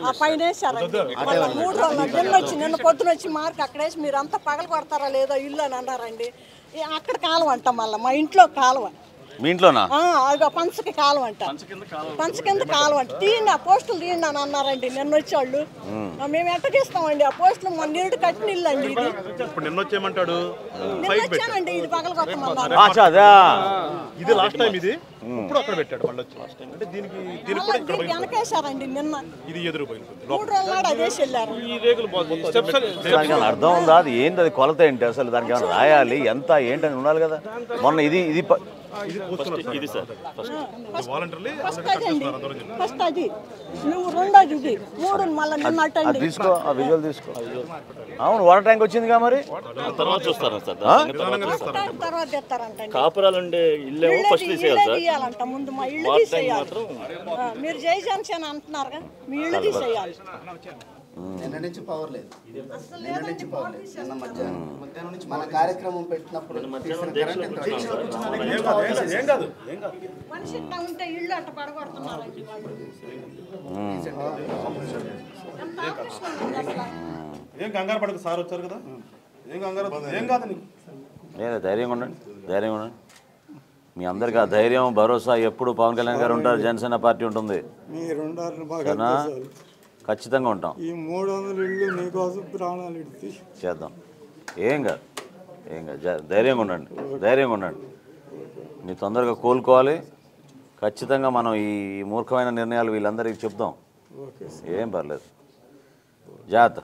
ఆ పైన వేసారండి. మళ్ళీ 3 రోజులు నిన్న పొద్దున వచ్చి మార్క్ అక్కడేసి మీరు అంతా పగల కొడతారా లేదో ఇల్లు అని అన్నారండి. అక్కడ కాలువ అంట, మళ్ళీ మా ఇంట్లో కాలువ. మీ ఇంట్లోనా? అదిగో పంచకి కాలువ అంట, పంచ కింద కాలువ అంట. తీయండి ఆ పోస్టులు తీయండి అని అన్నారండి నిన్న వచ్చేవాళ్ళు. మేము ఎట్ట తీస్తామండి ఆ పోస్టులు? మన నీరు కట్టిన ఇల్లు అండి ఇది. నిన్న వచ్చేయమంటాడు, నిన్న వచ్చానండి ఇది పగల కొట్టమన్నారు. ఇది లాస్ట్ టైం, ఇది ఇప్పుడు అక్కడ పెట్టాడు మళ్ళీ వచ్చి లాస్ట్ టైం. అంటే దీనికి వెనకేసారండి నిన్న. ఇది ఎదురు పోయింది. 3 రోజుల నాడు అదేసి వెళ్ళారు. ఈ రేగులు అర్థం ఉందా? అది ఏంటి, అది కొలత ఏంటి అసలు? దానికి ఏమైనా రాయాలి ఎంత ఏంటని ఉండాలి కదా. మొన్న ఇది ఫస్ట్ అది నువ్వు రెండోది ఇది 3 మళ్ళీ నిన్న తీసుకో, ఆ విజువల్ తీసుకో. అవును, వాటర్ ట్యాంక్ వచ్చిందిగా, మరి తర్వాత చూస్తారు సార్. తర్వాత తెస్తారంట. కాపురాలు ఉండే ఇల్లు ఫస్ట్ తీయాలంట. ముందు మా ఇల్లు తీసేయాలి. మీరు జై జనసేన అంటున్నారుగా, మీ ఇల్లు తీసేయాలి. నిన్న నుంచి పవర్ లేదు, నిన్న నుంచి పవర్ లేదు. నిన్న మధ్యాహ్నం నుంచి మన కార్యక్రమం పెట్టినప్పుడు మనిషి ఇట్లా ఉంటే ఇల్లు అట్ట పడగొడుతున్నారండి వాళ్ళు. ఏం కంగారు పడక, సార్ వచ్చారు కదా, ఏం కంగారు, ఏం కాదు నీకు. లేదా ధైర్యంగా ఉండండి, ధైర్యంగా ఉండండి. మీ అందరికీ ఆ ధైర్యం భరోసా ఎప్పుడు పవన్ కళ్యాణ్ గారు ఉంటారు, జనసేన పార్టీ ఉంటుంది. ఖచ్చితంగా ఉంటాం. ఈ 300 ఇళ్ళు నీకోసం ప్రాణాలు ఇడితే చేద్దాం. ఏం కాదు, ఏం కాదు. ధైర్యంగా ఉండండి, ధైర్యంగా ఉండండి. నీ తొందరగా కోలుకోవాలి. ఖచ్చితంగా మనం ఈ మూర్ఖమైన నిర్ణయాలు వీళ్ళందరికీ చెప్దాం. ఏం పర్లేదు, జాగ్రత్త.